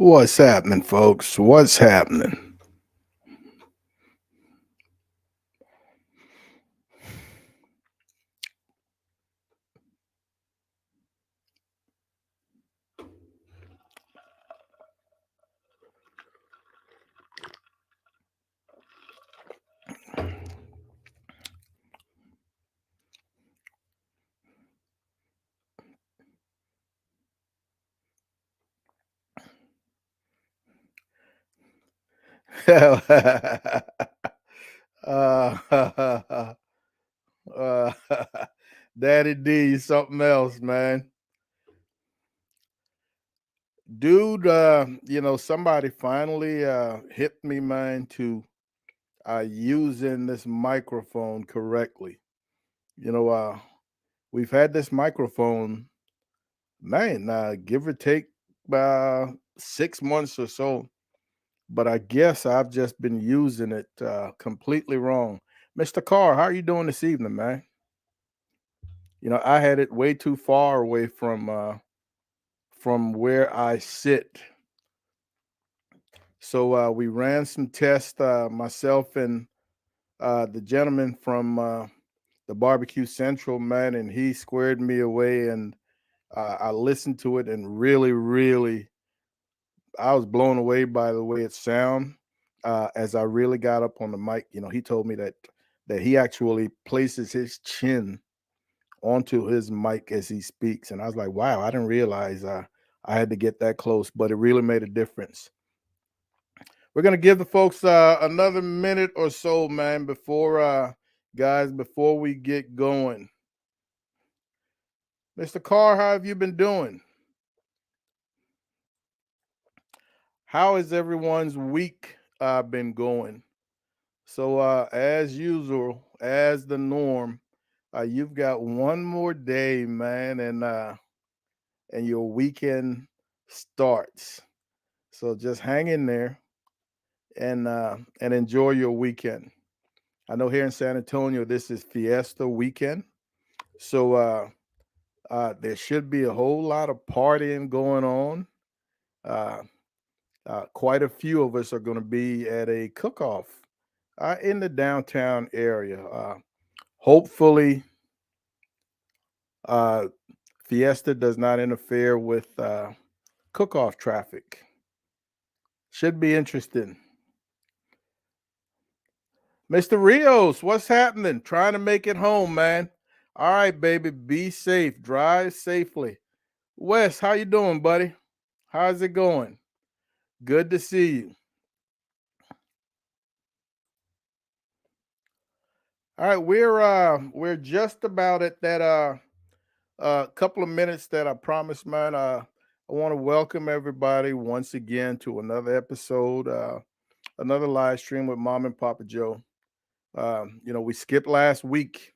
What's happening, folks? What's happening? uh, uh, Daddy D, you something else, man. Dude, somebody finally hit me, man, to using this microphone correctly. You know, we've had this microphone, man, give or take 6 months or so. But I guess I've just been using it completely wrong. Mr. Carr, how are you doing this evening, man? I had it way too far away from where I sit. So we ran some tests, myself and the gentleman from the Barbecue Central, man, and he squared me away. And I listened to it and really, really, I was blown away by the way it sound. As I really got up on the mic, he told me that he actually places his chin onto his mic as he speaks, and I was like, "Wow, I didn't realize I had to get that close," but it really made a difference. We're gonna give the folks another minute or so, man, before we get going. Mr. Carr, how have you been doing? How has everyone's week been going? So, as usual, as the norm, you've got one more day, man, and your weekend starts. So just hang in there and enjoy your weekend. I know here in San Antonio, this is Fiesta weekend, so there should be a whole lot of partying going on. Uh, quite a few of us are going to be at a cook-off in the downtown area. Hopefully, uh, Fiesta does not interfere with cook-off traffic. Should be interesting. Mr. Rios, what's happening? Trying to make it home, man. All right, baby. Be safe. Drive safely. Wes, how you doing, buddy? How's it going? Good to see you. All right, we're just about at that couple of minutes that I promised, man. I want to welcome everybody once again to another episode, another live stream with Mom and Papa Joe. We skipped last week.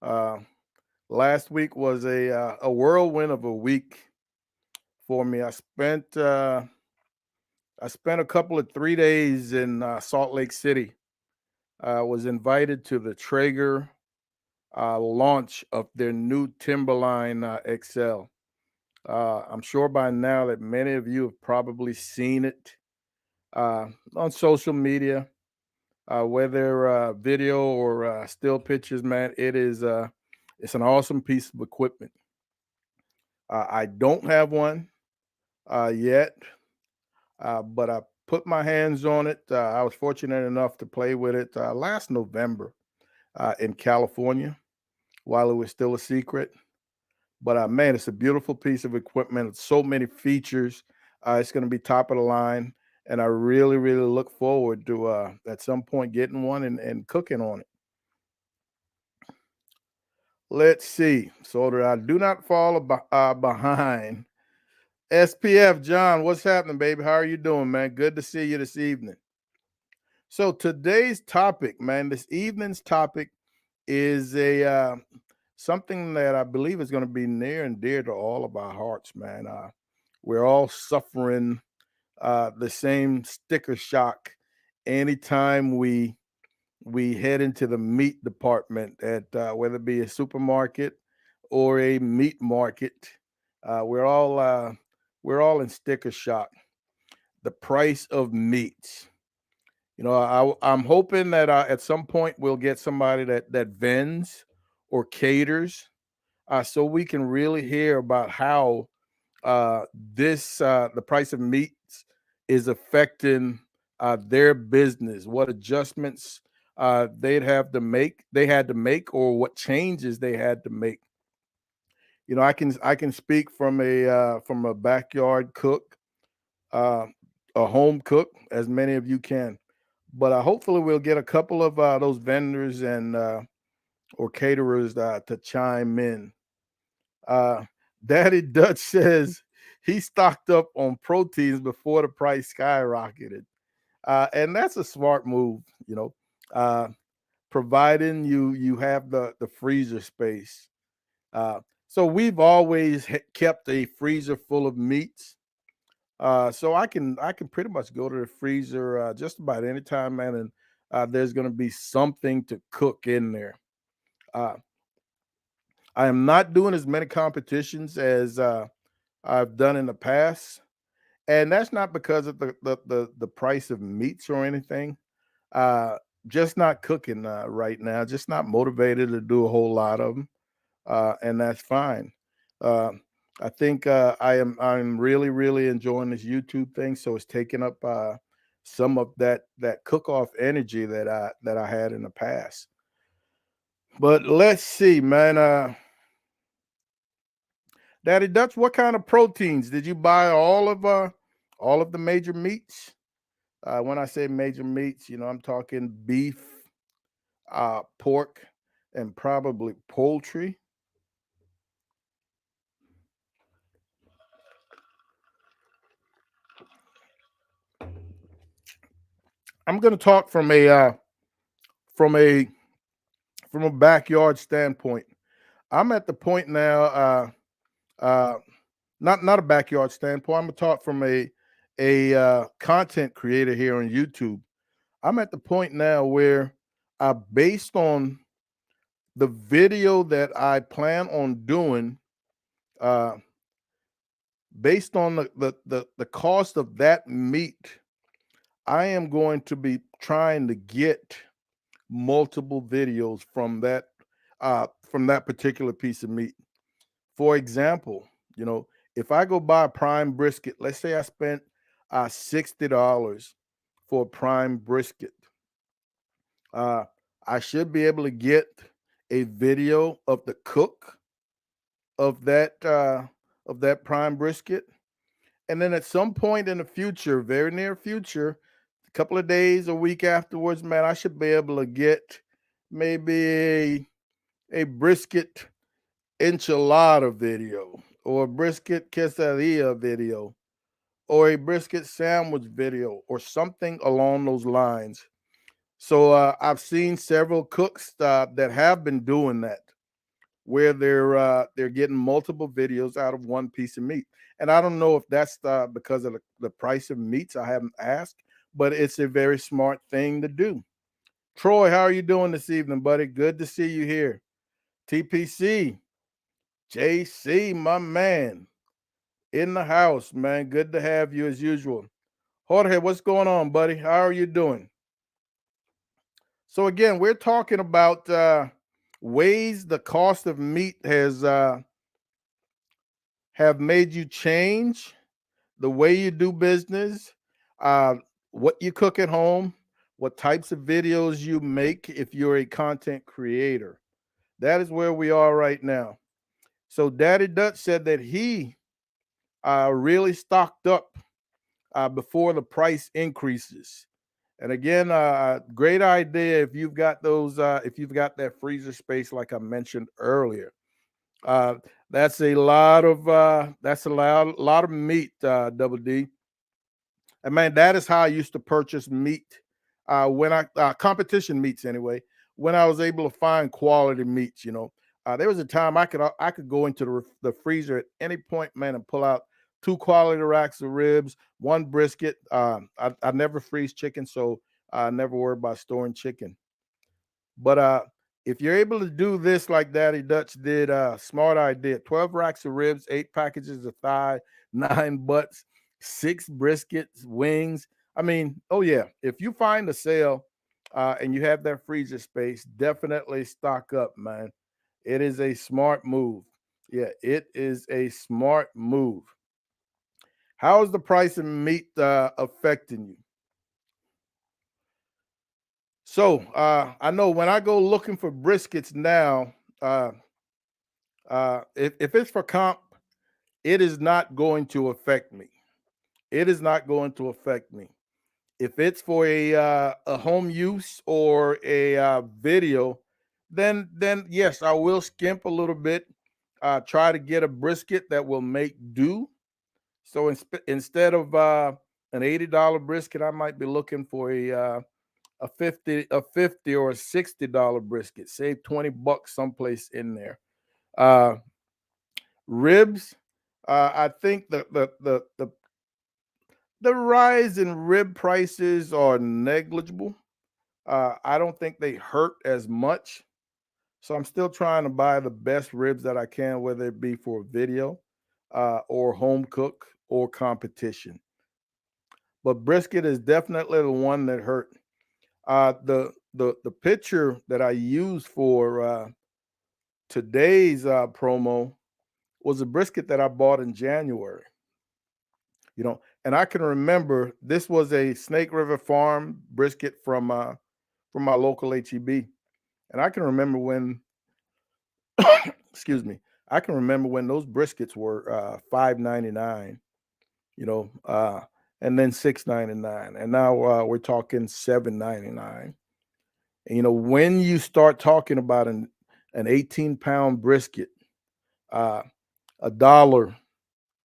Uh, Last week was a whirlwind of a week for me. I spent a couple of 3 days in Salt Lake City. I was invited to the Traeger launch of their new Timberline XL. I'm sure by now that many of you have probably seen it on social media, whether video or still pictures. Man, it's an awesome piece of equipment. I don't have one yet, but I put my hands on it. I was fortunate enough to play with it last November in California while it was still a secret. But man, it's a beautiful piece of equipment. It's so many features. It's going to be top of the line, and I really, really look forward to at some point getting one and cooking on it. Let's see, so that I do not fall behind. SPF John, what's happening, baby? How are you doing, man? Good to see you this evening. So today's topic, man, this evening's topic is a something that I believe is going to be near and dear to all of our hearts, man. We're all suffering the same sticker shock anytime we head into the meat department at whether it be a supermarket or a meat market. Uh, we're all uh, we're all in sticker shock. the price of meats. I'm hoping that at some point we'll get somebody that vends or caters, so we can really hear about how this the price of meats is affecting their business, what adjustments they had to make, or what changes they had to make. I can speak from a backyard cook, uh, a home cook, as many of you can. But hopefully, we'll get a couple of those vendors and or caterers to chime in. Uh, Daddy Dutch says he stocked up on proteins before the price skyrocketed, and that's a smart move. Uh, Providing you have the freezer space. Uh, so we've always kept a freezer full of meats. So I can pretty much go to the freezer just about any time, man, and there's going to be something to cook in there. Uh, I am not doing as many competitions as I've done in the past, and that's not because of the price of meats or anything. Uh, just not cooking right now. Just not motivated to do a whole lot of them, and that's fine. Uh, I think I'm really enjoying this YouTube thing, so it's taking up some of that cook off energy that I had in the past. But let's see, man. Daddy Dutch, what kind of proteins did you buy? All of the major meats? When I say major meats, I'm talking beef, pork, and probably poultry. I'm going to talk from a from a backyard standpoint. I'm at the point now, uh, not a backyard standpoint. I'm gonna talk from a content creator here on YouTube. I'm at the point now where, based on the video that I plan on doing, uh, based on the cost of that meat, I am going to be trying to get multiple videos from that particular piece of meat. For example, if I go buy a prime brisket, let's say I spent $60 for a prime brisket, uh, I should be able to get a video of the cook of that prime brisket, and then at some point in the future, very near future, a couple of days, a week afterwards, man, I should be able to get maybe a brisket enchilada video, or a brisket quesadilla video, or a brisket sandwich video, or something along those lines. So I've seen several cooks that have been doing that, where they're getting multiple videos out of one piece of meat. And I don't know if that's because of the price of meats. I haven't asked, but it's a very smart thing to do. Troy, how are you doing this evening, buddy? Good to see you here. TPC, JC, my man, in the house, man. Good to have you as usual. Jorge, what's going on, buddy? How are you doing? So again, we're talking about ways the cost of meat has have made you change the way you do business, uh, what you cook at home, what types of videos you make if you're a content creator. That is where we are right now. So Daddy Dutch said that he really stocked up before the price increases. And again, great idea if you've got if you've got that freezer space, like I mentioned earlier. Uh, that's a lot of meat, Double D. And man, that is how I used to purchase meat when I competition meats anyway. When I was able to find quality meats, there was a time I could go into the freezer at any point, man, and pull out two quality racks of ribs, one brisket. I never freeze chicken, so I never worry about storing chicken. But if you're able to do this like Daddy Dutch did, smart idea. 12 racks of ribs, 8 packages of thigh, 9 butts, 6 briskets, wings. I mean, oh yeah, if you find a sale and you have that freezer space, definitely stock up, man. It is a smart move. Yeah, it is a smart move. How is the price of meat affecting you? So I know when I go looking for briskets now, uh, if it's for comp, it is not going to affect me. It is not going to affect me. If it's for a home use or a video, then yes, I will skimp a little bit. Try to get a brisket that will make do. So instead of an $80 brisket, I might be looking for a 50 or a $60 brisket. Save 20 bucks someplace in there. Uh, Ribs. I think the rise in rib prices are negligible. I don't think they hurt as much. So I'm still trying to buy the best ribs that I can, whether it be for video or home cook or competition. But brisket is definitely the one that hurt. The picture that I used for today's promo was a brisket that I bought in January. And I can remember this was a Snake River Farm brisket from my local HEB, and I can remember when, excuse me, I can remember when those briskets were $5.99, you know, and then $6.99, and now we're talking $7.99. And when you start talking about an 18-pound brisket, uh, a dollar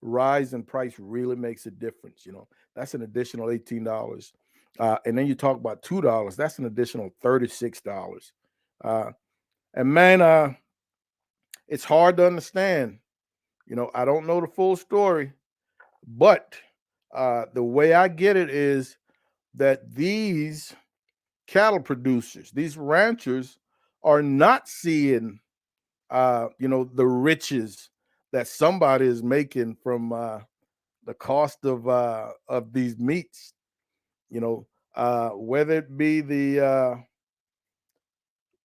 rise in price really makes a difference. That's an additional $18. And then you talk about $2, that's an additional $36. Uh, and man, it's hard to understand. I don't know the full story, but the way I get it is that these cattle producers, these ranchers, are not seeing, the riches that somebody is making from the cost of these meats. Whether it be the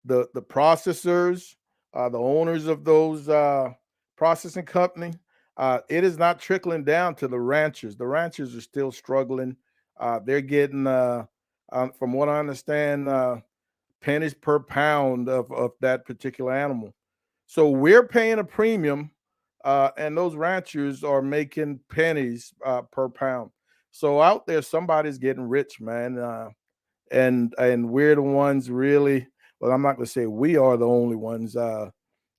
processors, the owners of those processing company, it is not trickling down to the ranchers. The ranchers are still struggling. They're getting, from what I understand, pennies per pound of that particular animal. So we're paying a premium, and those ranchers are making pennies per pound. So out there, somebody's getting rich, man, and we're the ones really. Well, I'm not going to say we are the only ones.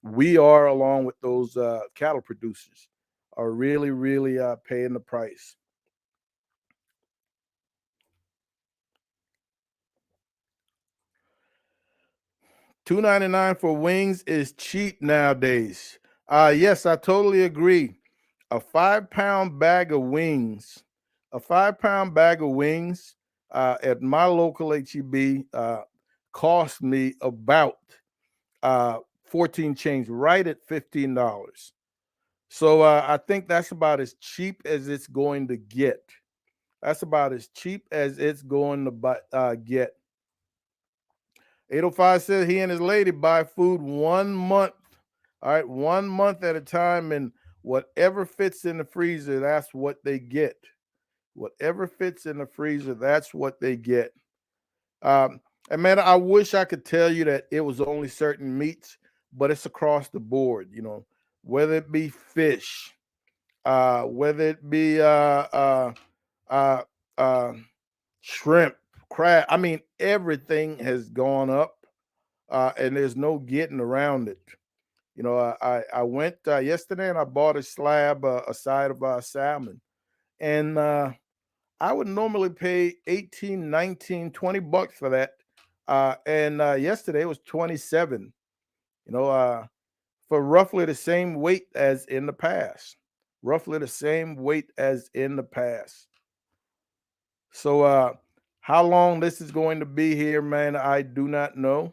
We are, along with those cattle producers, are really, really paying the price. $2.99 for wings is cheap nowadays. Yes, I totally agree. A 5-pound bag of wings, a 5-pound bag of wings at my local HEB cost me about 14 change, right at $15. So I think that's about as cheap as it's going to get. That's about as cheap as it's going to get. 805 says he and his lady buy food 1 month. All right, 1 month at a time, and whatever fits in the freezer, that's what they get. Whatever fits in the freezer, that's what they get. And man, I wish I could tell you that it was only certain meats, but it's across the board. Whether it be fish, whether it be uh, uh, shrimp, crab. I mean, everything has gone up, and there's no getting around it. I went yesterday and I bought a side of salmon, and I would normally pay 18, 19, 20 bucks for that. And yesterday it was 27, you know, for roughly the same weight as in the past. Roughly the same weight as in the past. So how long this is going to be here, man, I do not know.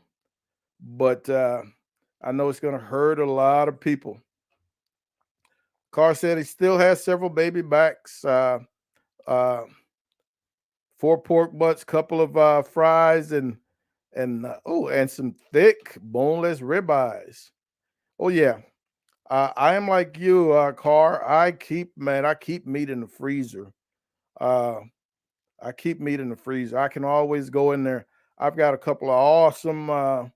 But I know it's going to hurt a lot of people. Carr said he still has several baby backs. uh, four pork butts, couple of fries, and oh, and some thick boneless ribeyes. Oh yeah, I am like you, Car. I keep meat in the freezer. Uh, I keep meat in the freezer. I can always go in there. I've got a couple of awesome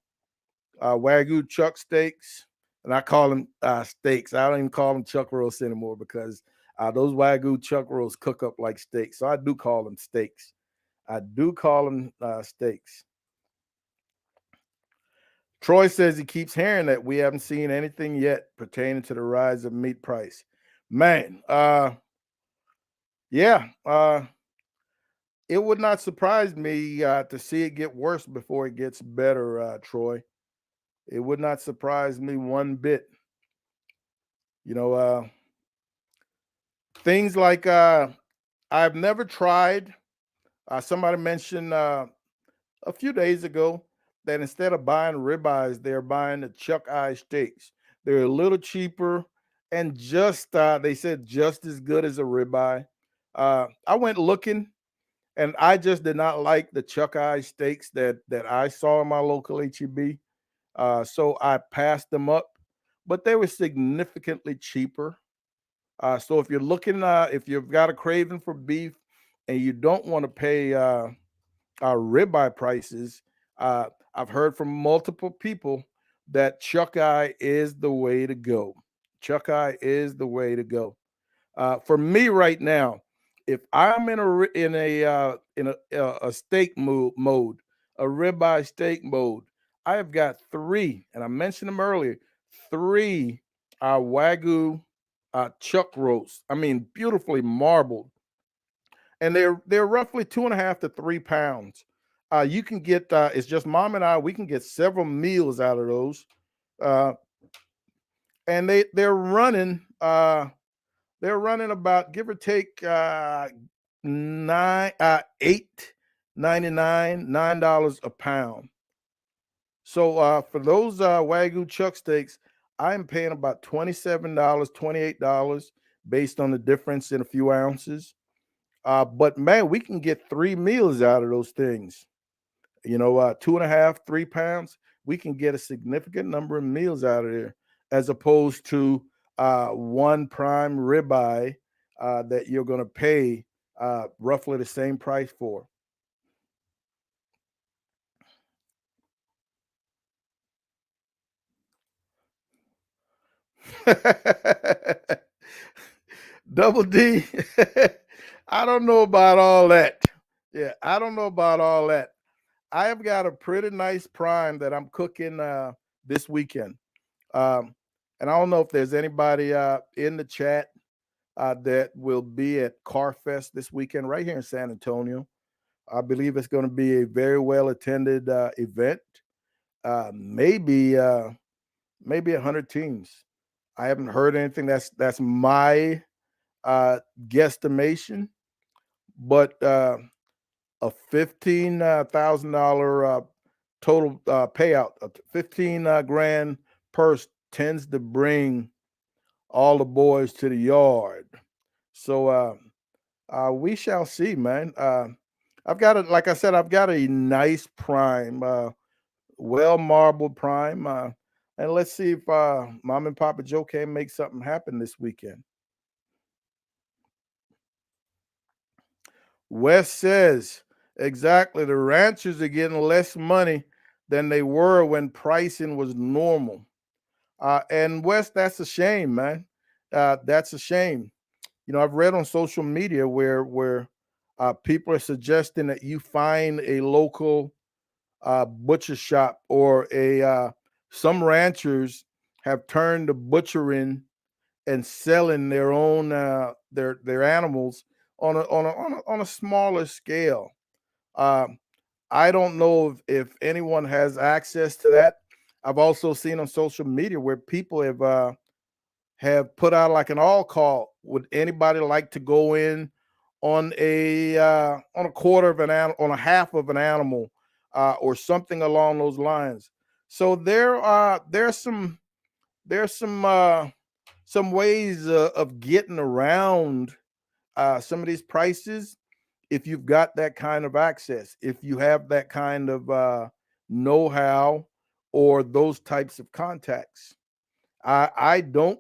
Wagyu chuck steaks, and I call them steaks. I don't even call them chuck roasts anymore because those Wagyu chuck roasts cook up like steaks. So I do call them steaks. I do call them steaks. Troy says he keeps hearing that we haven't seen anything yet pertaining to the rise of meat price. Man, yeah, it would not surprise me to see it get worse before it gets better, Troy. It would not surprise me one bit. You know, things like I've never tried. Somebody mentioned a few days ago that instead of buying ribeyes, they're buying the chuck eye steaks. They're a little cheaper and just they said just as good as a ribeye. I went looking and I just did not like the chuck eye steaks that I saw in my local HEB. So I passed them up, but they were significantly cheaper. So if you're looking, if you've got a craving for beef and you don't want to pay ribeye prices, I've heard from multiple people that chuck eye is the way to go. Chuck eye is the way to go. For me right now, if I'm in a steak mode, a ribeye steak mode, I have got three, and I mentioned them earlier, three Wagyu chuck roasts. I mean, beautifully marbled, and they're roughly 2.5 to 3 pounds. You can get it's just mom and I. We can get several meals out of those, uh, and they're running about give or take nine 8.99 $9 a pound. So for those Wagyu chuck steaks, I'm paying about $27, $28 based on the difference in a few ounces. But man, we can get three meals out of those things. 2.5, 3 pounds. We can get a significant number of meals out of there, as opposed to one prime ribeye that you're going to pay roughly the same price for. Double D. I don't know about all that. Yeah, I don't know about all that. I have got a pretty nice prime that I'm cooking this weekend. Um, and I don't know if there's anybody in the chat that will be at Carfest this weekend right here in San Antonio. I believe it's going to be a very well attended event. Maybe 100 teams. I haven't heard anything. That's my guesstimation, but a $15,000 total payout, 15 grand purse tends to bring all the boys to the yard. So we shall see, man. I've got it, like I said, I've got a nice prime, well marbled prime, and let's see if Mom and Papa Joe can make something happen this weekend. Wes says exactly the ranchers are getting less money than they were when pricing was normal. And Wes, that's a shame, man. That's a shame. I've read on social media where people are suggesting that you find a local butcher shop or a some ranchers have turned to butchering and selling their own their animals on a smaller scale. Um, I don't know if anyone has access to that. I've also seen on social media where people have put out like an all call. Would anybody like to go in on a quarter of an animal, on a half of an animal, or something along those lines? So there's some ways of getting around some of these prices if you've got that kind of access, if you have that kind of know-how or those types of contacts. I don't.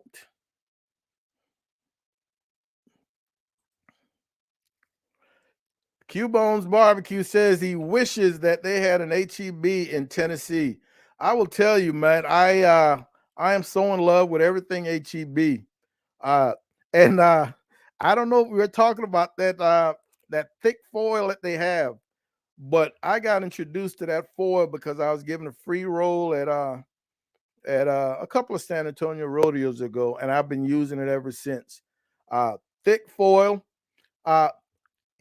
Q-Bones Barbecue says he wishes that they had an HEB in Tennessee. I will tell you, man, I am so in love with everything HEB. Uh and I don't know if we were talking about that thick foil that they have, but I got introduced to that foil because I was given a free roll at a couple of San Antonio rodeos ago, and I've been using it ever since. Thick foil. Uh,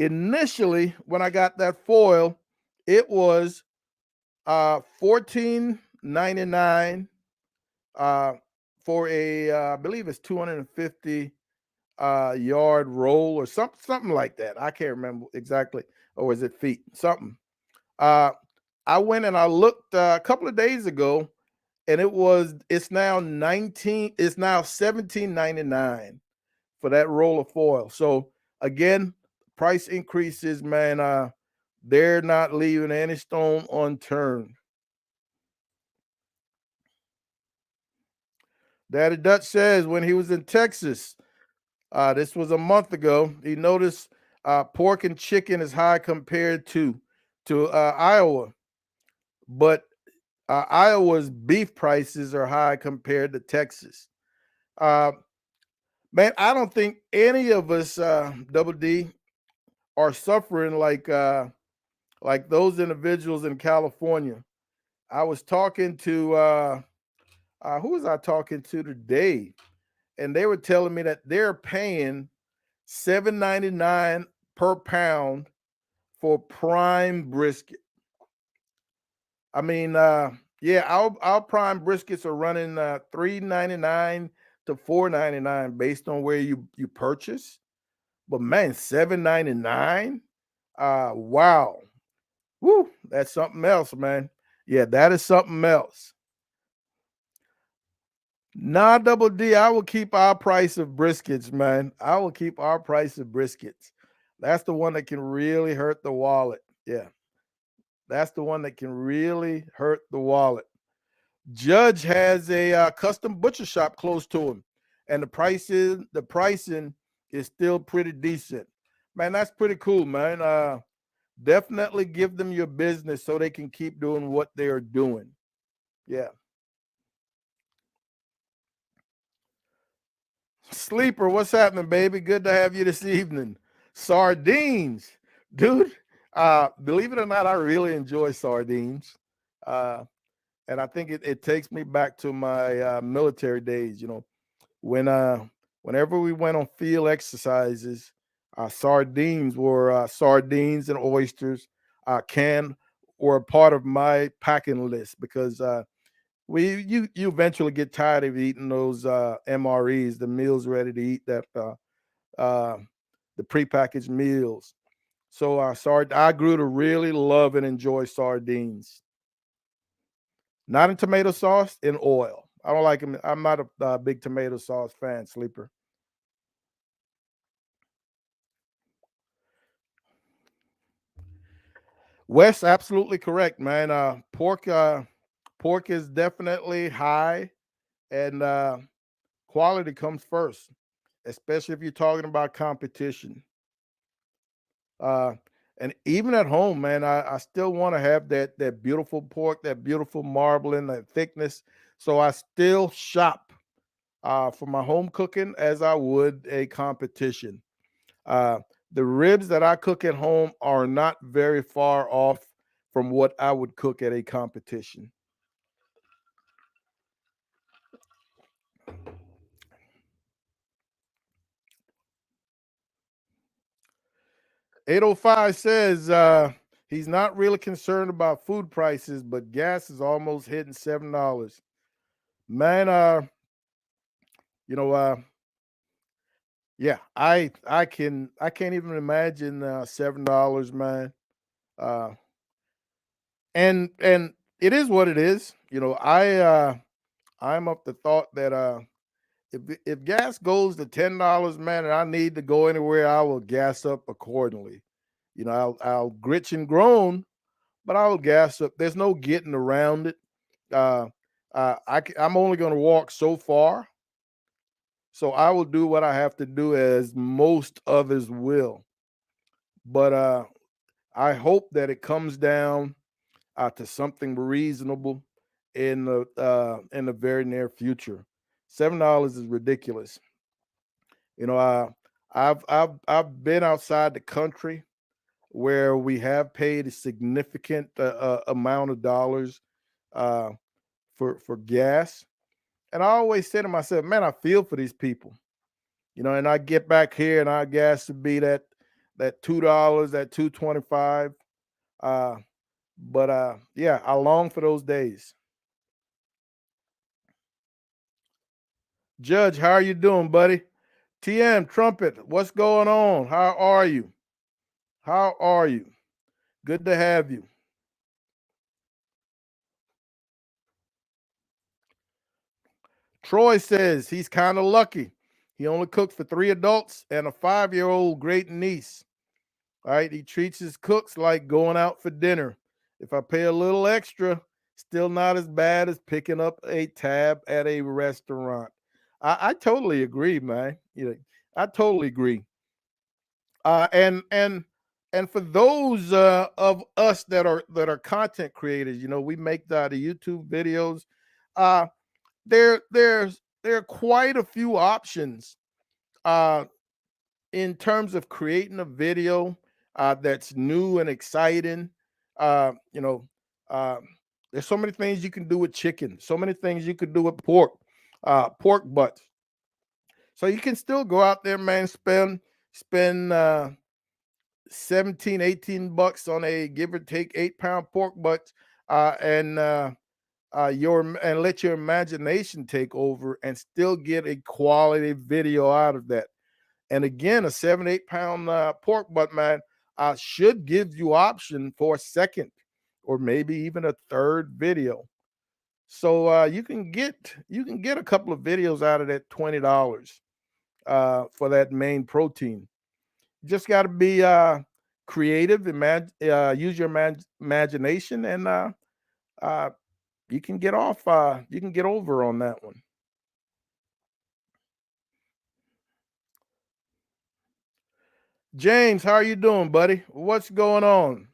Initially, when I got that foil, it was 14.99 uh, for I believe it's 250 yard roll or something like that. I can't remember exactly, or is it feet? Something. Uh, I went and I looked a couple of days ago, and it's now 17.99 for that roll of foil. So again, price increases, man. They're not leaving any stone unturned. Daddy Dutch says when he was in Texas, this was a month ago, he noticed pork and chicken is high compared to Iowa, but Iowa's beef prices are high compared to Texas. Uh, Man, I don't think any of us, Double D, are suffering like those individuals in California. I was talking to who was I talking to today, and they were telling me that they're paying 7.99 per pound for prime brisket. I mean, yeah, our prime briskets are running 3.99 to 4.99 based on where you purchase. But man, 7.99. Wow. Woo, that's something else, man. Yeah, that is something else. Nah, Double D, I will keep our price of briskets, man. I will keep our price of briskets. That's the one that can really hurt the wallet. Yeah, that's the one that can really hurt the wallet. Judge has a custom butcher shop close to him, and the pricing is still pretty decent. Man, that's pretty cool, man. Definitely give them your business so they can keep doing what they're doing. Yeah. Sleeper, what's happening, baby? Good to have you this evening. Sardines, dude. Believe it or not, I really enjoy sardines. Uh, and I think it takes me back to my military days, when whenever we went on field exercises, sardines and oysters, canned were a part of my packing list because you eventually get tired of eating those MREs, the meals ready to eat, that uh, the prepackaged meals. So I grew to really love and enjoy sardines. Not in tomato sauce, in oil. I don't like them. I'm not a big tomato sauce fan, sleeper. Wes, absolutely correct, man. Pork is definitely high, and quality comes first, especially if you're talking about competition. Uh, and even at home, man, I still want to have that beautiful pork, that beautiful marbling, that thickness. So I still shop for my home cooking as I would a competition. Uh, the ribs that I cook at home are not very far off from what I would cook at a competition. 805 says he's not really concerned about food prices, but gas is almost hitting $7. Man, you know, yeah, I can't even imagine $7, man. Uh, and it is what it is. I'm of the thought that if gas goes to $10, man, and I need to go anywhere, I will gas up accordingly. You know, I'll gritch and groan, but I'll gas up. There's no getting around it. Uh, I'm only going to walk so far, so I will do what I have to do, as most others will. But I hope that it comes down to something reasonable in the very near future. $7 is ridiculous. You know, I've been outside the country where we have paid a significant amount of dollars uh, for gas, and I always say to myself, "Man, I feel for these people." You know, and I get back here and our gas to be that $2, that 2.25. Uh, but yeah, I long for those days. Judge, how are you doing, buddy? TM Trumpet, what's going on? How are you? How are you? Good to have you. Troy says he's kind of lucky. He only cooked for 3 adults and a 5-year-old great niece. All right. He treats his cooks like going out for dinner. If I pay a little extra, still not as bad as picking up a tab at a restaurant. I totally agree, man. You know, I totally agree. And for those of us that are content creators, you know, we make the YouTube videos. Uh, there are quite a few options uh, in terms of creating a video that's new and exciting. You know, uh, there's so many things you can do with chicken, so many things you can do with pork butts. So you can still go out there, man, spend 17, 18 bucks on a give or take 8 pound pork butt, and your and let your imagination take over and still get a quality video out of that. And again, a 7, 8 pound pork butt, man, should give you option for a second or maybe even a third video. So you can get a couple of videos out of that $20 for that main protein. Just got to be creative, use your imagination, and uh, you can get off. You can get over on that one. James, how are you doing, buddy? What's going on?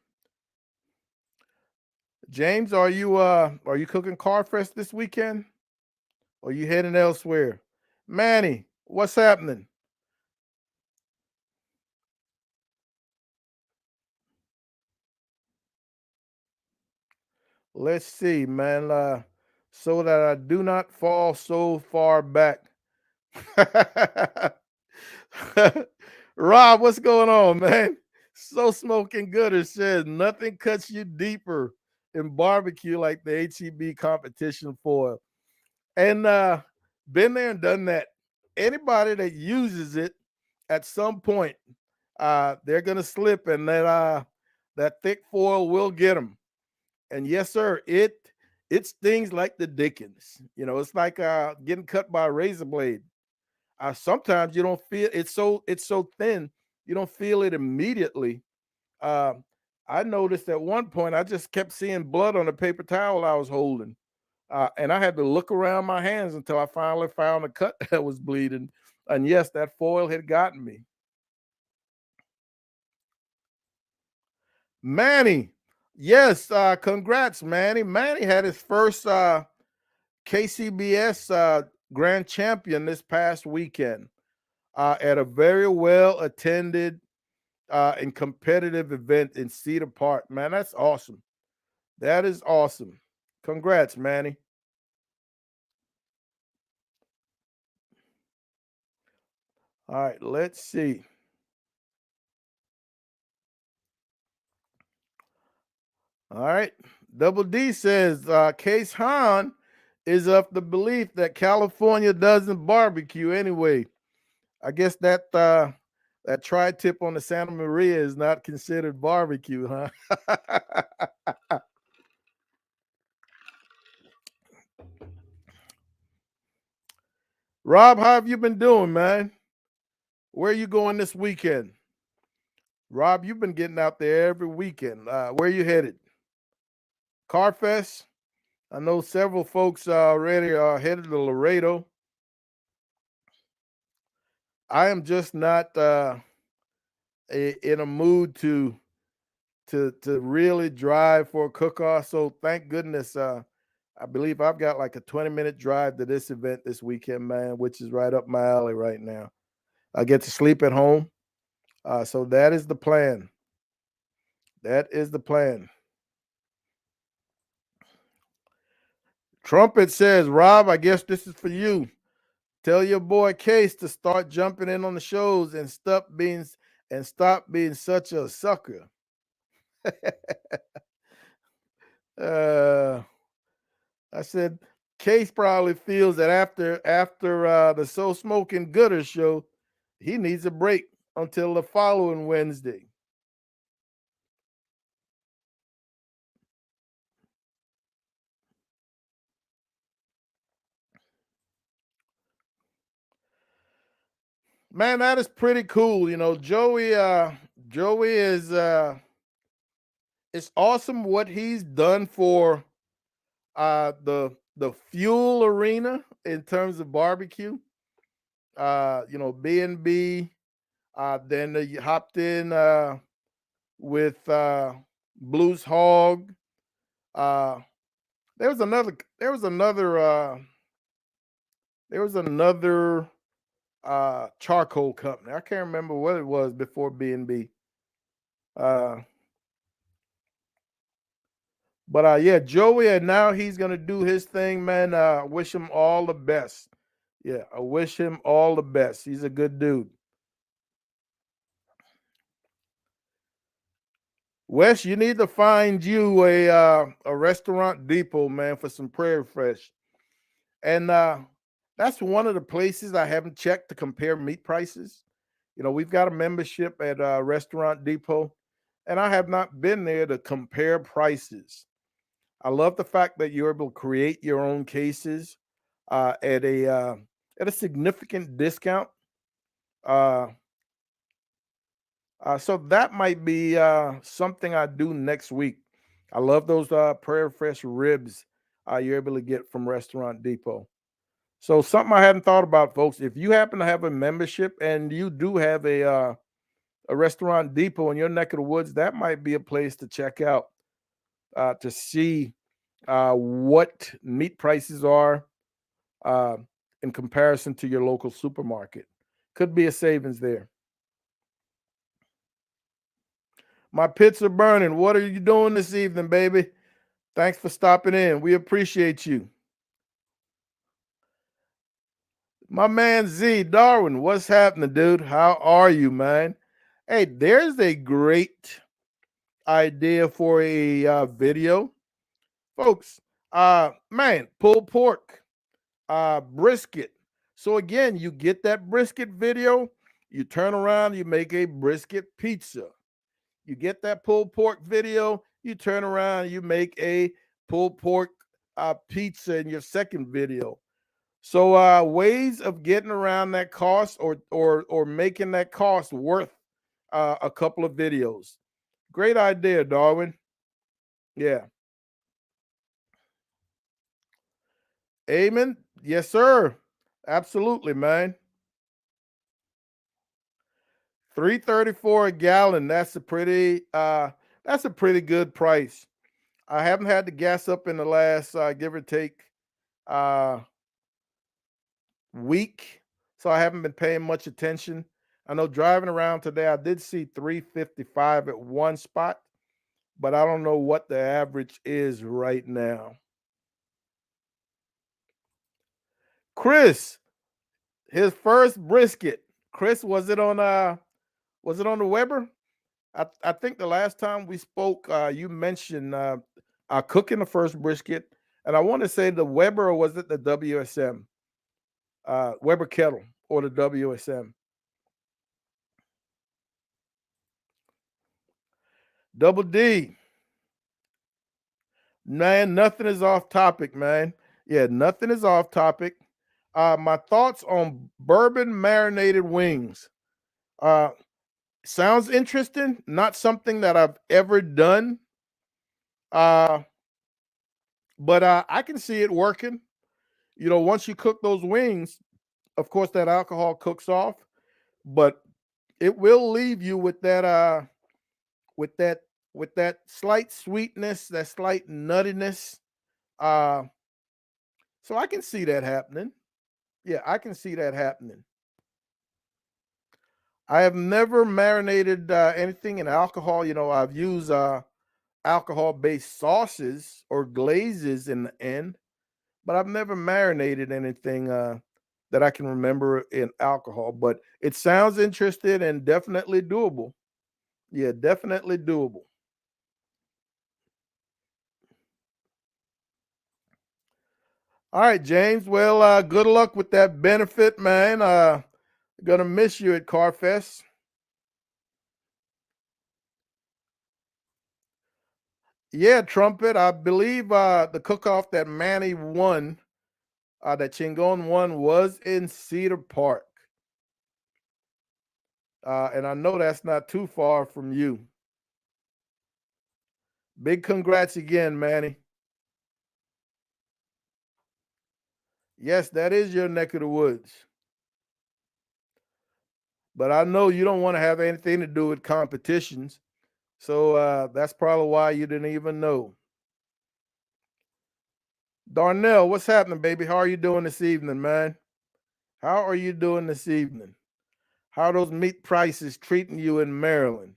James, are you cooking Carfest this weekend? Or are you heading elsewhere? Manny, what's happening? Let's see, man. So that I do not fall so far back. Rob, what's going on, man? So smoking good. It says nothing cuts you deeper in barbecue like the HEB competition foil. And been there and done that. Anybody that uses it at some point, they're gonna slip, and that thick foil will get them. And yes, sir, it stings like the Dickens. You know, it's like getting cut by a razor blade. Sometimes you don't feel it's so thin, you don't feel it immediately. Uh, I noticed at one point I just kept seeing blood on the paper towel I was holding, and I had to look around my hands until I finally found a cut that was bleeding. And yes, that foil had gotten me. Manny, yes, congrats, Manny. Manny had his first KCBS Grand Champion this past weekend at a very well attended and competitive event in Cedar Park. Man, that's awesome. That is awesome. Congrats, Manny. All right, let's see. All right. Double D says Case Han is of the belief that California doesn't barbecue anyway. I guess that tri tip on the Santa Maria is not considered barbecue, huh? Rob, how have you been doing, man? Where are you going this weekend? Rob, you've been getting out there every weekend. Where are you headed? Carfest? I know several folks already are headed to Laredo. I am just not in a mood to really drive for a cook-off. So thank goodness. I believe I've got like a 20-minute drive to this event this weekend, man, which is right up my alley right now. I get to sleep at home. So that is the plan. That is the plan. Trumpet says, Rob, I guess this is for you. Tell your boy Case to start jumping in on the shows and stop being such a sucker. uh, I said Case probably feels that after the So Smoking Gooder show, he needs a break until the following Wednesday. Man, that is pretty cool. You know, Joey is it's awesome what he's done for the fuel arena in terms of barbecue. You know, B&B. Then he hopped in with Blues Hog. Uh, there was another. There was another. There was another charcoal company. I can't remember what it was before B&B. Uh, but yeah, Joey, and now he's gonna do his thing, man. Wish him all the best. Yeah, I wish him all the best. He's a good dude. Wes, you need to find you a restaurant depot, man, for some Prairie Fresh. And that's one of the places I haven't checked to compare meat prices. You know, we've got a membership at Restaurant Depot, and I have not been there to compare prices. I love the fact that you're able to create your own cases uh, at a uh, at a significant discount. Uh, so that might be something I do next week. I love those Prairie Fresh ribs you're able to get from Restaurant Depot. So something I hadn't thought about, folks. If you happen to have a membership and you do have a Restaurant Depot in your neck of the woods, that might be a place to check out to see what meat prices are uh, in comparison to your local supermarket. Could be a savings there. My pits are burning. What are you doing this evening, baby? Thanks for stopping in. We appreciate you. My man Z Darwin, what's happening, dude? How are you, man? Hey, there's a great idea for a video, folks. Man, pulled pork, brisket. So again, you get that brisket video, you turn around, you make a brisket pizza. You get that pulled pork video, you turn around, you make a pulled pork pizza in your second video. So ways of getting around that cost or making that cost worth a couple of videos. Great idea, Darwin. Yeah. Amen. Yes, sir. Absolutely, man. 3.34 a gallon. That's a pretty good price. I haven't had the gas up in the last give or take uh week, so I haven't been paying much attention. I know driving around today, I did see 3.55 at one spot, but I don't know what the average is right now. Chris, his first brisket. Chris, was it on the Weber? I think the last time we spoke, you mentioned cooking the first brisket, and I want to say the Weber or was it the WSM? Weber kettle or the WSM? Double D, man, nothing is off topic, man. Yeah, nothing is off topic. My thoughts on bourbon marinated wings. Uh, Sounds interesting. Not something that I've ever done. Uh, but I can see it working. Once you cook those wings, of course, that alcohol cooks off, but it will leave you with that with that slight sweetness, that slight nuttiness. Uh, so I can see that happening. Yeah, I can see that happening. I have never marinated anything in alcohol. I've used alcohol-based sauces or glazes in the end, but I've never marinated anything that I can remember in alcohol. But it sounds interesting and definitely doable. Yeah, definitely doable. All right, James. Well, good luck with that benefit, man. Gonna miss you at Carfest. Yeah, trumpet. I believe the cook-off that Manny won, that Chingon won, was in Cedar Park, and I know that's not too far from you. Big congrats again, Manny. Yes, that is your neck of the woods, but I know you don't want to have anything to do with competitions, so that's probably why you didn't even know. Darnell, what's happening, baby? How are you doing this evening, man? How are you doing this evening? How are those meat prices treating you in Maryland?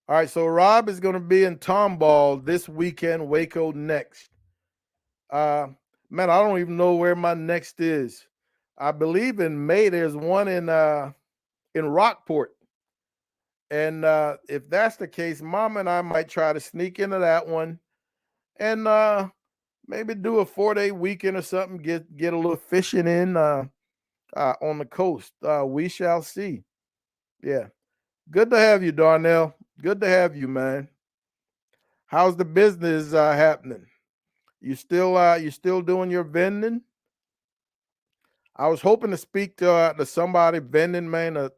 All right, so Rob is going to be in Tomball this weekend, Waco next. Uh, Man, I don't even know where my next is. I believe in May there's one in Rockport, and if that's the case, Mom and I might try to sneak into that one and maybe do a 4-day weekend or something. Get a little fishing in on the coast. We shall see. Yeah, good to have you, Darnell. Good to have you, man. How's the business happening? You still doing your vending? I was hoping to speak to somebody vending, man,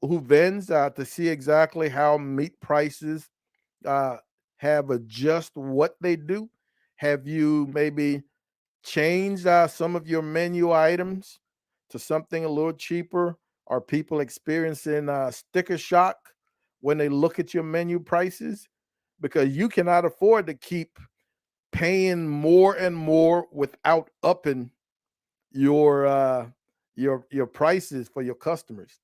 who vends, to see exactly how meat prices uh, have adjust what they do. Have you maybe changed some of your menu items to something a little cheaper? Are people experiencing sticker shock when they look at your menu prices? Because you cannot afford to keep paying more and more without upping your your prices for your customers.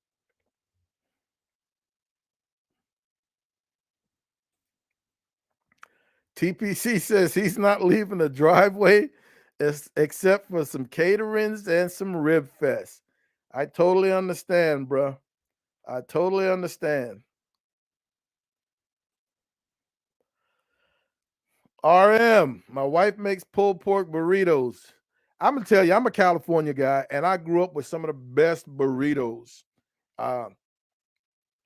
TPC says he's not leaving the driveway except for some caterings and some rib fest. I totally understand, bro. I totally understand. RM, my wife makes pulled pork burritos. I'm gonna tell you, I'm a California guy, and I grew up with some of the best burritos uh,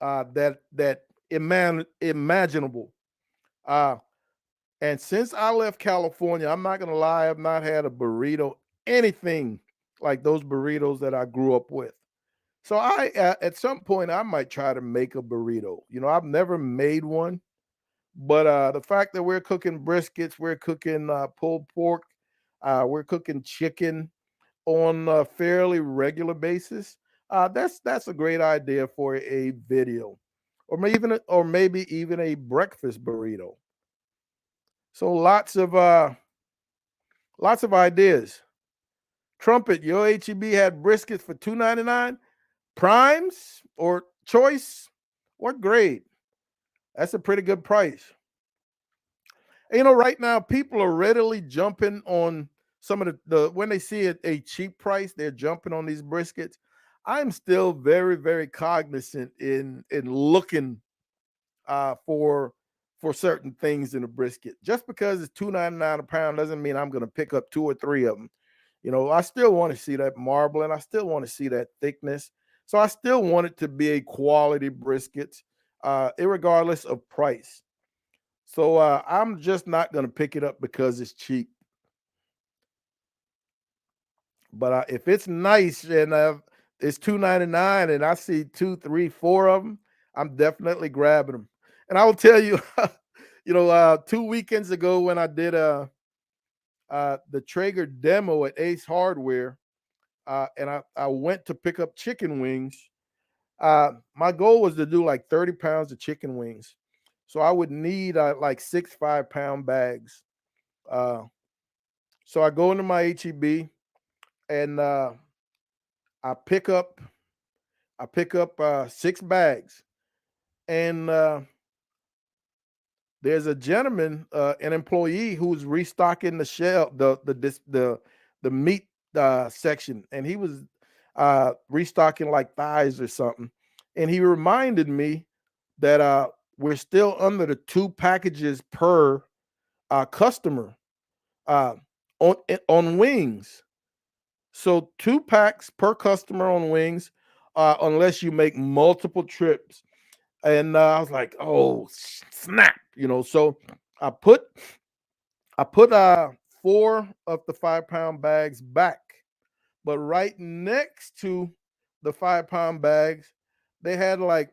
that imaginable. Uh, And since I left California, I'm not gonna lie, I've not had a burrito, anything like those burritos that I grew up with. So at some point, I might try to make a burrito. I've never made one, but the fact that we're cooking briskets, we're cooking pulled pork, we're cooking chicken on a fairly regular basis. That's a great idea for a video, or maybe even a breakfast burrito. So lots of ideas. Trumpet, your HEB had briskets for $2.99. Primes or choice? What grade? That's a pretty good price. Right now people are readily jumping on some of the when they see a cheap price, they're jumping on these briskets. I'm still very, very cognizant in looking for certain things in a brisket. Just because it's $2.99 a pound doesn't mean I'm going to pick up two or three of them. I still want to see that marbling. I still want to see that thickness. So I still want it to be a quality brisket, irregardless of price. So I'm just not gonna pick it up because it's cheap. But if it's nice and it's 2.99 and I see two, three, four of them, I'm definitely grabbing them. And I will tell you, 2 weekends ago when I did the Traeger demo at Ace Hardware, and I went to pick up chicken wings. My goal was to do like 30 pounds of chicken wings. So I would need like 6 5-pound bags. Uh, so I go into my HEB and I pick up six bags. And there's a gentleman, an employee who's restocking the shelf, the meat section, and he was restocking like thighs or something. And he reminded me that we're still under the two packages per customer uh, on wings. So 2 packs per customer on wings, unless you make multiple trips. And I was like, "Oh snap!" So I put I put 4 of the 5-pound bags back, but right next to the 5-pound bags, they had like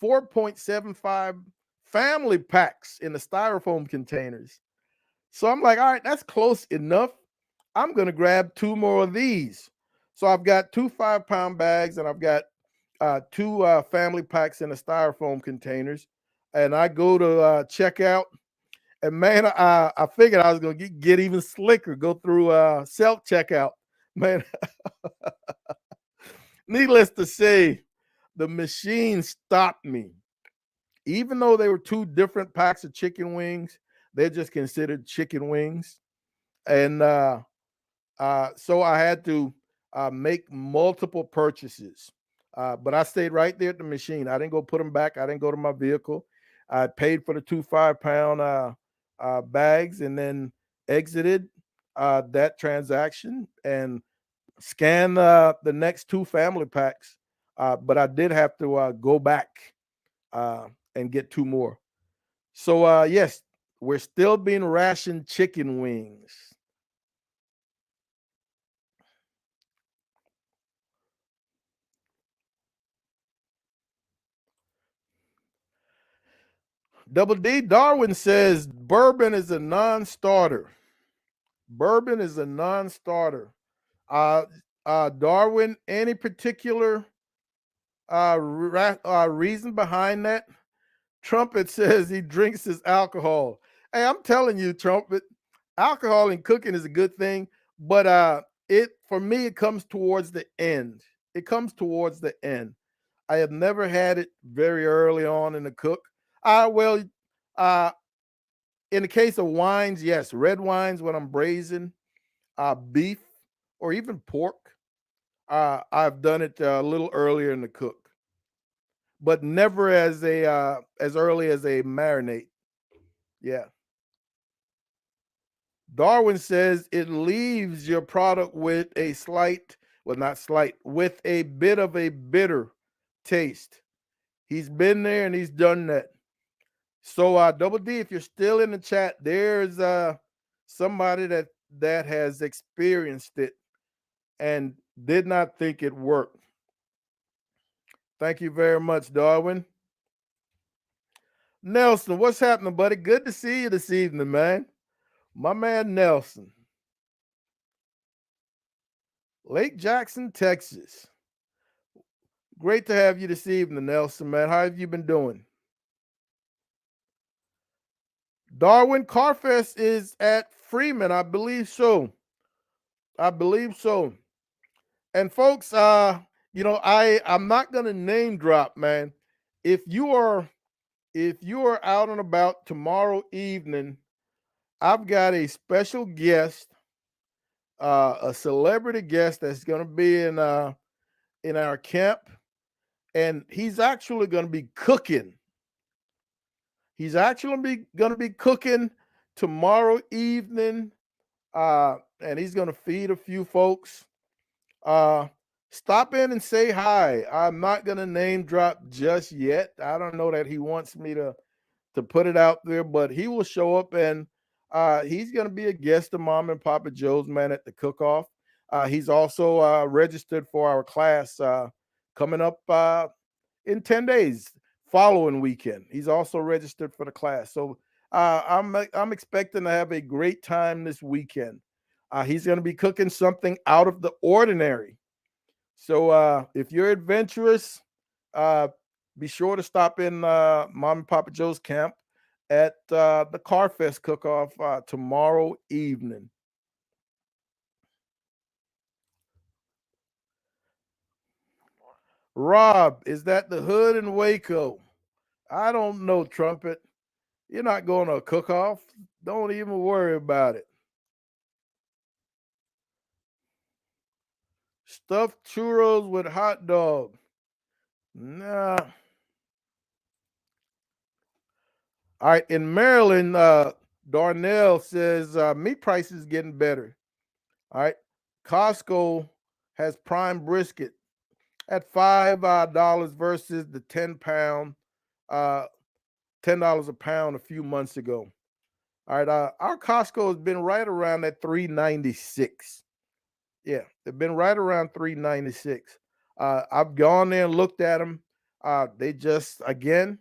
4.75 family packs in the styrofoam containers. So I'm like, all right, that's close enough. I'm gonna grab two more of these. So I've got two 5-pound bags and I've got two family packs in the styrofoam containers. And I go to check out. And man, I figured I was gonna get even slicker, go through self checkout. Man, needless to say, the machine stopped me. Even though they were two different packs of chicken wings, they're just considered chicken wings. And so I had to make multiple purchases. But I stayed right there at the machine. I didn't go put them back. I didn't go to my vehicle. I paid for the two 5-pound bags and then exited that transaction and scanned the next two family packs. But I did have to go back uh, and get two more. So, yes, we're still being rationed chicken wings. Double D Darwin says bourbon is a non-starter. Bourbon is a non-starter. Uh, Darwin, any particular reason behind that? Trumpet says he drinks his alcohol. Hey, I'm telling you, Trumpet, alcohol in cooking is a good thing, but it for me it comes towards the end. It comes towards the end. I have never had it very early on in the cook. Well, uh, in the case of wines, yes, red wines when I'm braising, beef or even pork. I've done it a little earlier in the cook, but never as early as a marinade. Yeah. Darwin says it leaves your product with a slight, well, not slight, with a bit of a bitter taste. He's been there and he's done that. So Double D, if you're still in the chat, there's somebody that has experienced it and did not think it worked. Thank you very much, Darwin. Nelson, what's happening, buddy? Good to see you this evening, man. My man Nelson. Lake Jackson, Texas. Great to have you this evening, Nelson, man. How have you been doing? Darwin, Carfest is at Freeman, I believe so. I believe so. And folks, I'm not gonna name drop, man. If you are out and about tomorrow evening, I've got a special guest, a celebrity guest that's gonna be in our camp, and he's actually gonna be cooking. He's actually gonna be cooking tomorrow evening, and he's gonna feed a few folks. Uh, Stop in and say hi. I'm not gonna name drop just yet. I don't know that he wants me to to put it out there, but he will show up and he's going to be a guest of Mom and Papa Joe's, man, at the cook-off. He's also registered for our class coming up in 10 days, following weekend. He's also registered for the class. So I'm expecting to have a great time this weekend. He's going to be cooking something out of the ordinary. So if you're adventurous, uh, be sure to stop in Mom and Papa Joe's camp at the Car Fest cook-off tomorrow evening. Rob, is that the hood in Waco? I don't know, Trumpet. You're not going to a cook-off. Don't even worry about it. Stuffed churros with hot dog. Nah. All right. In Maryland, Darnell says meat prices getting better. All right. Costco has prime brisket at $5 versus the 10 pound, uh, $10 a pound a few months ago. All right. Our Costco has been right around that 396. Yeah, they've been right around 396. I've gone there and looked at them. They just again,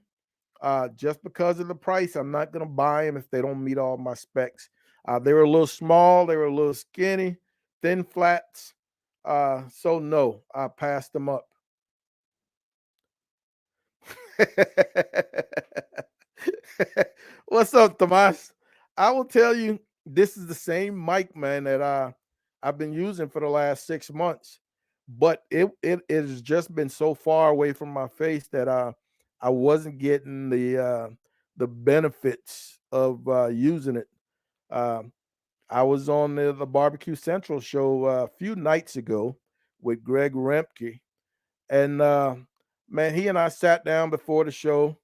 just because of the price, I'm not gonna buy them if they don't meet all my specs. They were a little small, they were a little skinny, thin flats. So no, I passed them up. What's up, Tomas? I will tell you, this is the same mic, man, that I've been using for the last 6 months, but it has just been so far away from my face that I wasn't getting the benefits of using it. Um, I was on the Barbecue Central show a few nights ago with Greg Remke, and man, he and I sat down before the show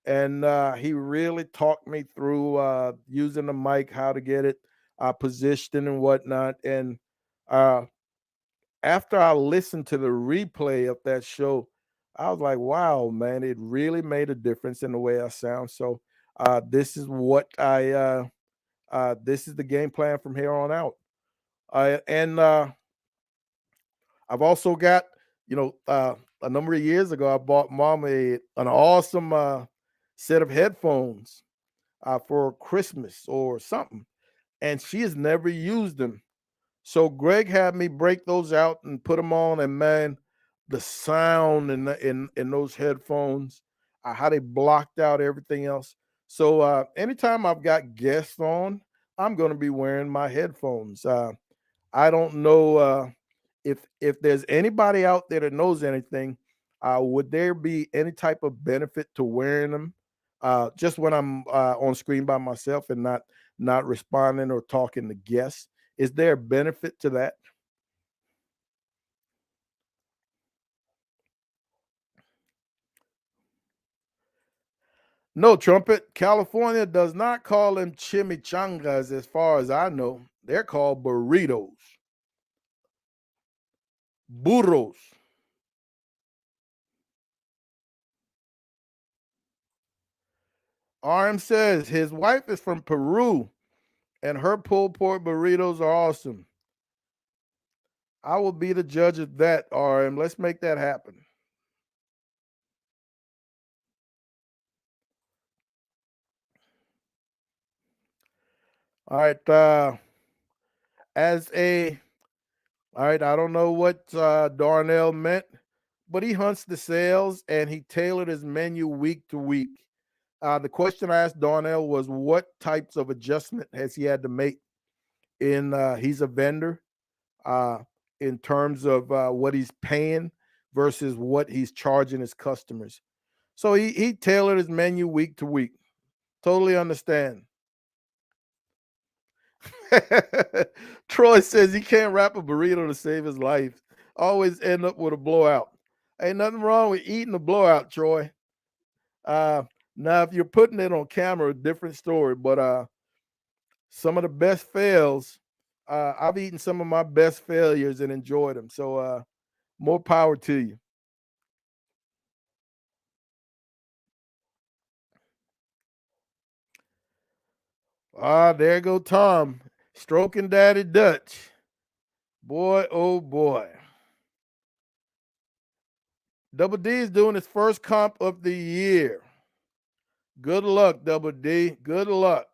and he really talked me through using the mic, how to get it positioned and whatnot. And uh, after I listened to the replay of that show, I was like, "Wow, man! It really made a difference in the way I sound." So this is what this is the game plan from here on out. And I've also got, you know, a number of years ago, I bought Mom an awesome set of headphones for Christmas or something, and she has never used them. So Greg had me break those out and put them on, and man, the sound in those headphones, how they blocked out everything else. So anytime I've got guests on, I'm going to be wearing my headphones. I don't know if there's anybody out there that knows anything. Would there be any type of benefit to wearing them just when I'm on screen by myself and not responding or talking to guests? Is there a benefit to that? No, Trumpet. California does not call them chimichangas, as far as I know. They're called burritos, burros. RM says his wife is from Peru and her pulled pork burritos are awesome. I will be the judge of that, RM. Let's make that happen. All right. As a all right, I don't know what Darnell meant, but he hunts the sales and he tailored his menu week to week. The question I asked Darnell was what types of adjustment has he had to make in he's a vendor uh in terms of what he's paying versus what he's charging his customers. So he tailored his menu week to week. Totally understand. Troy says he can't wrap a burrito to save his life. Always end up with a blowout. Ain't nothing wrong with eating a blowout, Troy. Uh, Now, if you're putting it on camera, different story. But some of the best fails, I've eaten some of my best failures and enjoyed them. So more power to you. Ah, there go Tom, stroking Daddy Dutch. Boy, oh boy. Double D is doing his first comp of the year. Good luck, Double D. Good luck.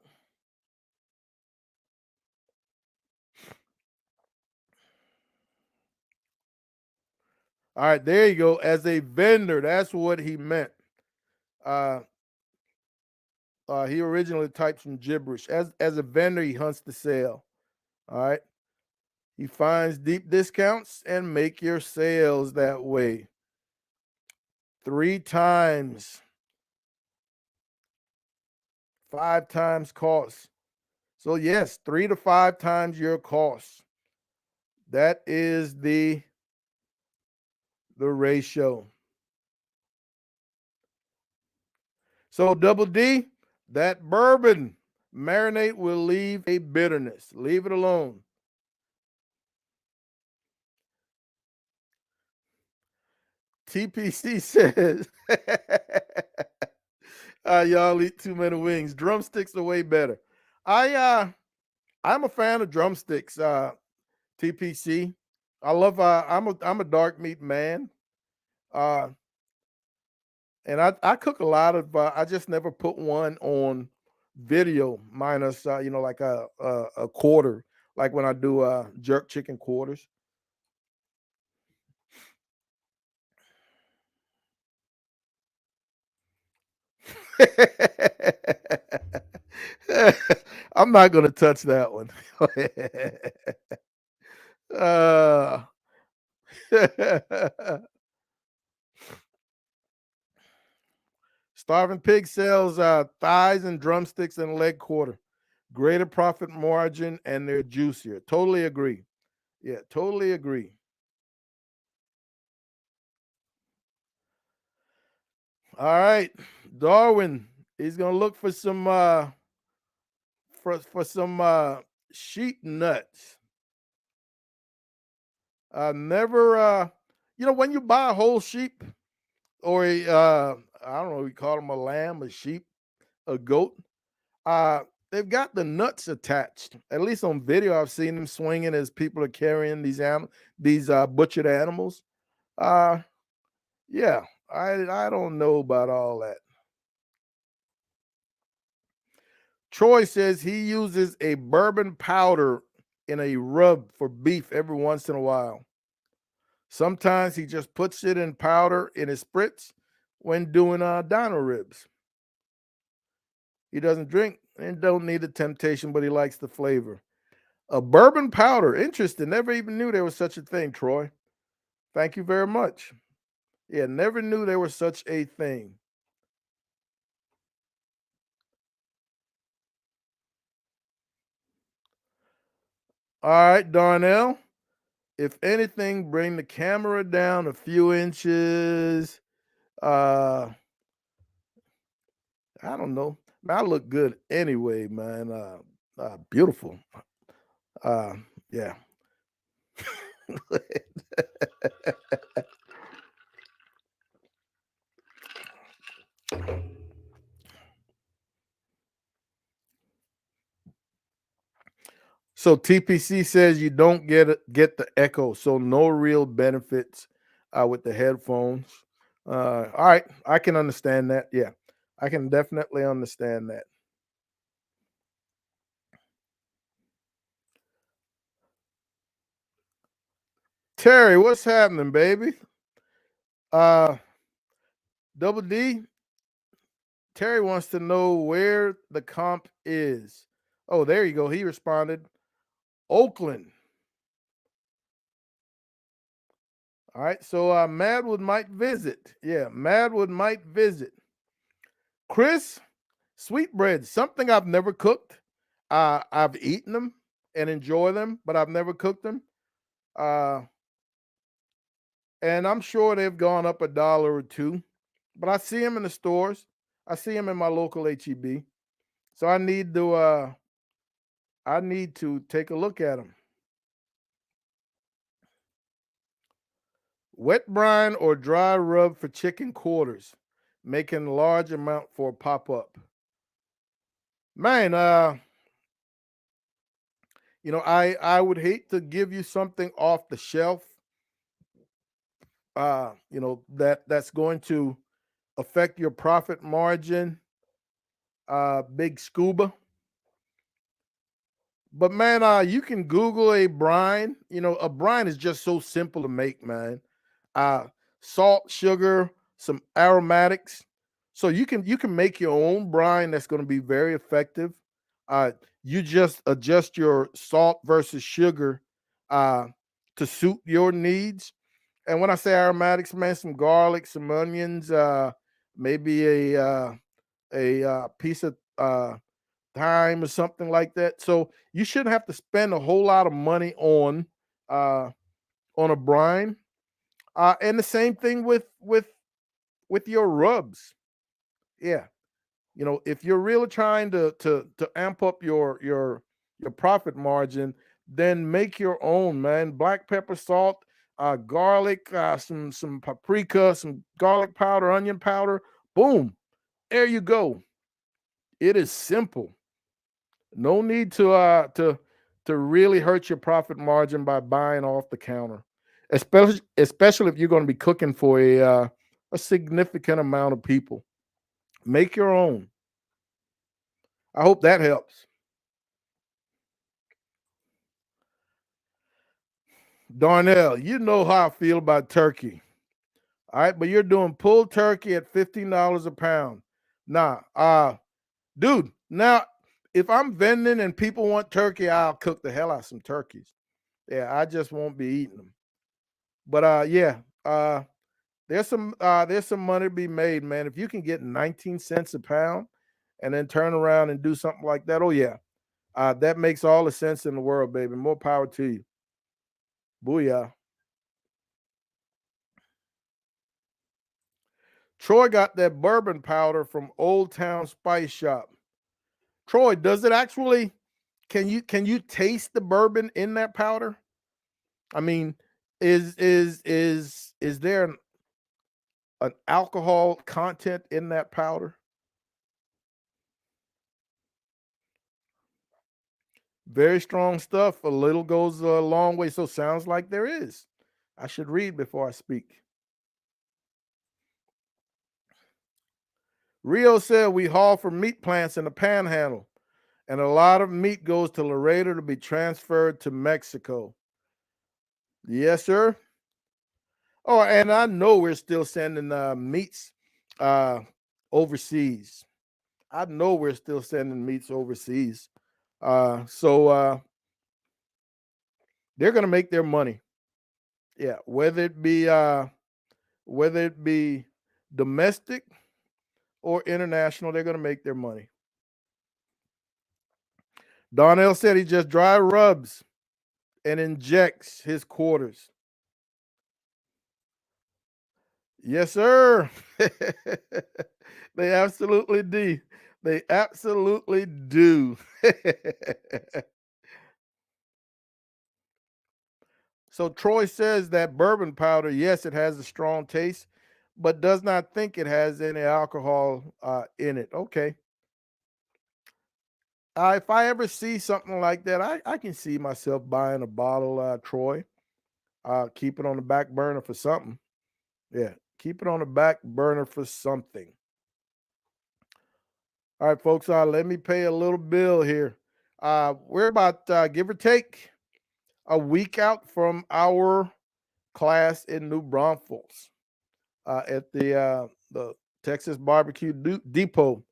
All right, there you go. As a vendor, that's what he meant. Uh, he originally typed some gibberish. As a vendor, he hunts the sale. All right. He finds deep discounts and make your sales that way. 3 times, 5 times cost. So yes, 3 to 5 times your cost. That is the ratio. So Double D, that bourbon marinate will leave a bitterness. Leave it alone. TPC says, y'all eat too many wings. Drumsticks are way better. I'm a fan of drumsticks. TPC. I love. I'm a dark meat man. Uh, and I cook a lot of. I just never put one on video, minus like a quarter, like when I do jerk chicken quarters. I'm not gonna touch that one. uh, Starving Pig sells thighs and drumsticks and leg quarter. Greater profit margin and they're juicier. Totally agree. Yeah, totally agree. All right, Darwin. He's gonna look for some for some sheep nuts. Never when you buy a whole sheep or a I don't know, we call them a lamb, a sheep, a goat. Uh, they've got the nuts attached. At least on video, I've seen them swinging as people are carrying these butchered animals. Uh, yeah, I don't know about all that. Troy says he uses a bourbon powder in a rub for beef every once in a while. Sometimes he just puts it in powder in his spritz when doing dino ribs. He doesn't drink and don't need the temptation, but he likes the flavor. A bourbon powder. Interesting. Never even knew there was such a thing, Troy. Thank you very much. Yeah, never knew there was such a thing. All right, Darnell. If anything, bring the camera down a few inches. Uh, I don't know. I look good anyway, man. Beautiful. Uh, yeah. So TPC says you don't get the echo, so no real benefits with the headphones. All right, I can understand that. Yeah, I can definitely understand that. Terry, what's happening, baby? Uh, Double D. Terry wants to know where the comp is. Oh, there you go. He responded, Oakland. All right, so Madwood might visit. Yeah, Madwood might visit. Chris, sweetbreads, something I've never cooked. I've eaten them and enjoy them, but I've never cooked them. Uh, and I'm sure they've gone up $1 or two, but I see them in the stores. I see them in my local HEB. So I need to take a look at them. Wet brine or dry rub for chicken quarters, making large amount for pop up. Man, I would hate to give you something off the shelf, that's going to affect your profit margin, big scuba. But man, you can Google a brine. A brine is just so simple to make, man. Uh, Salt, sugar, some aromatics. So you can make your own brine that's going to be very effective. Uh, you just adjust your salt versus sugar uh, to suit your needs. And when I say aromatics, man, some garlic, some onions, maybe a piece of thyme or something like that. So you shouldn't have to spend a whole lot of money uh, on a brine. And the same thing with your rubs. Yeah, if you're really trying to amp up your profit margin, then make your own, man. Black pepper, salt, garlic, some paprika, some garlic powder, onion powder. Boom, there you go. It is simple. No need to really hurt your profit margin by buying off the counter, especially if you're going to be cooking for a significant amount of people. Make your own. I hope that helps. Darnell, you know how I feel about turkey. All right, but you're doing pulled turkey at $15 a pound. Nah, dude, now if I'm vending and people want turkey, I'll cook the hell out of some turkeys. Yeah, I just won't be eating them. But yeah, there's some money to be made, man. If you can get 19 cents a pound and then turn around and do something like that, oh yeah, that makes all the sense in the world, baby. More power to you. Booyah. Troy got that bourbon powder from Old Town Spice Shop. Troy, does it actually? Can you taste the bourbon in that powder? I mean, is there an alcohol content in that powder? Very strong stuff. A little goes a long way. So sounds like there is. I should read before I speak. Rio said we haul for meat plants in the panhandle, and a lot of meat goes to Laredo to be transferred to Mexico. Yes, sir. Oh, and I know we're still sending meats uh, overseas. I know we're still sending meats overseas. So they're gonna make their money. Yeah, whether it be domestic or international, they're gonna make their money. Donnell said he just dry rubs and injects his quarters. Yes, sir. They absolutely do. They absolutely do. So Troy says that bourbon powder, yes, it has a strong taste, but does not think it has any alcohol in it. Okay. If I ever see something like that, I can see myself buying a bottle, Troy. Keep it on the back burner for something. Yeah, keep it on the back burner for something. All right, folks. Let me pay a little bill here. We're about give or take a week out from our class in New Braunfels at the Texas Barbecue Depot.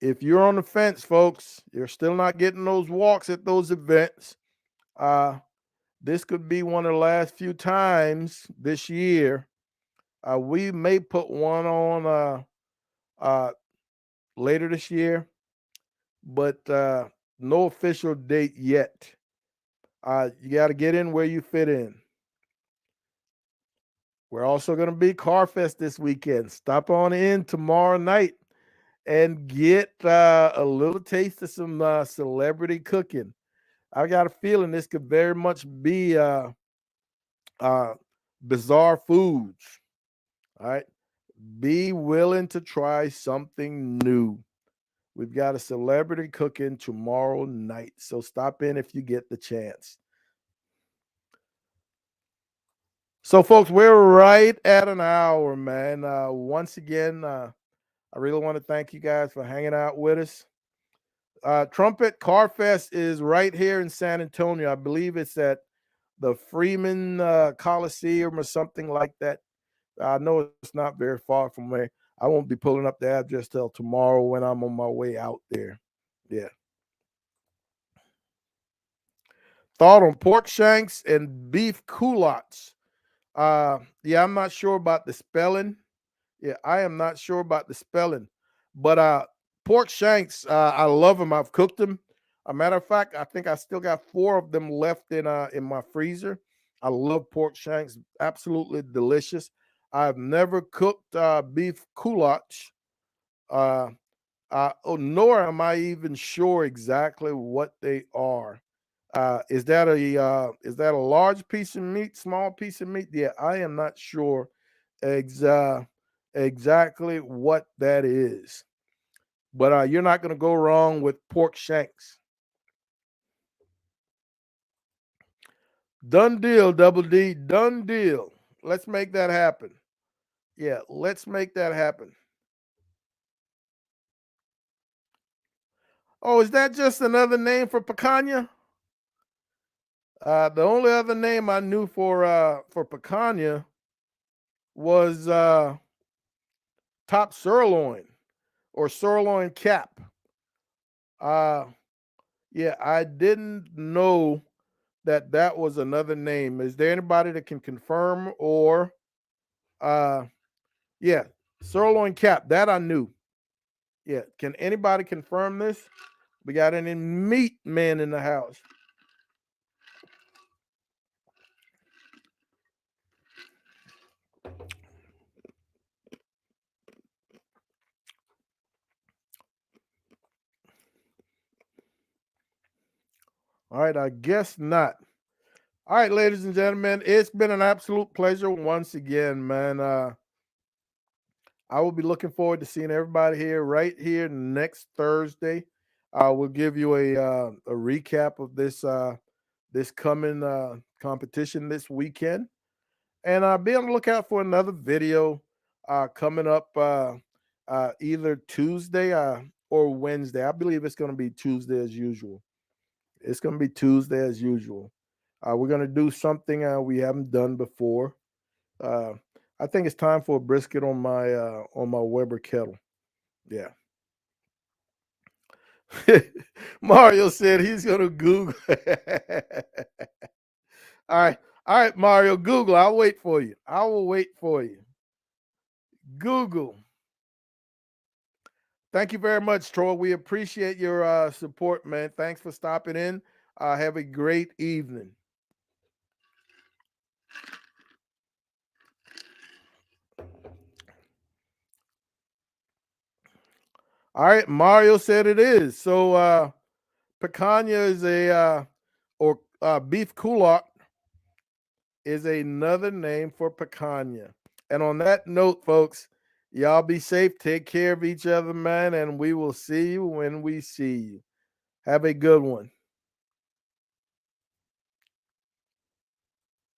If you're on the fence, folks, you're still not getting those walks at those events. Uh, this could be one of the last few times this year. We may put one on uh, later this year, but no official date yet. You got to get in where you fit in. We're also going to be Carfest this weekend. Stop on in tomorrow night and get a little taste of some celebrity cooking. I got a feeling this could very much be uh, bizarre foods. All right. Be willing to try something new. We've got a celebrity cooking tomorrow night. So stop in if you get the chance. So, folks, we're right at an hour, man. Once again, I really want to thank you guys for hanging out with us. Trumpet Car Fest is right here in San Antonio. I believe it's at the Freeman Coliseum or something like that. I know it's not very far from where I won't be pulling up the address till tomorrow when I'm on my way out there. Yeah. Thought on pork shanks and beef culottes. Yeah, I'm not sure about the spelling. Yeah, I am not sure about the spelling, but pork shanks, I love them. I've cooked them. A matter of fact, I think I still got 4 of them left in my freezer. I love pork shanks, absolutely delicious. I've never cooked beef culottes, uh, nor am I even sure exactly what they are. Is that a large piece of meat, small piece of meat? Yeah, I am not sure exa- exactly what that is. But you're not going to go wrong with pork shanks. Done deal, Double D. Done deal. Let's make that happen. Yeah, let's make that happen. Oh, is that just another name for picanha? The only other name I knew for picanha was top sirloin or sirloin cap. Uh, yeah, I didn't know that was another name. Is there anybody that can confirm or uh yeah, sirloin cap, that I knew. Yeah, can anybody confirm this? We got any meat men in the house. All right, I guess not. All right, ladies and gentlemen, it's been an absolute pleasure once again, man. I will be looking forward to seeing everybody here right here next Thursday. We'll give you a recap of this coming competition this weekend, and be on the lookout for another video coming up either Tuesday or Wednesday. I believe it's going to be Tuesday as usual. It's going to be Tuesday as usual. We're going to do something we haven't done before. Uh, I think it's time for a brisket on my Weber kettle. Yeah. Mario said he's gonna Google. All right, Mario, Google. I'll wait for you. I will wait for you. Google. Thank you very much, Troy. We appreciate your support, man. Thanks for stopping in. Have a great evening. All right, Mario said it is. So picanha is or beef culotte is another name for picanha. And on that note, folks, y'all be safe. Take care of each other, man. And we will see you when we see you. Have a good one.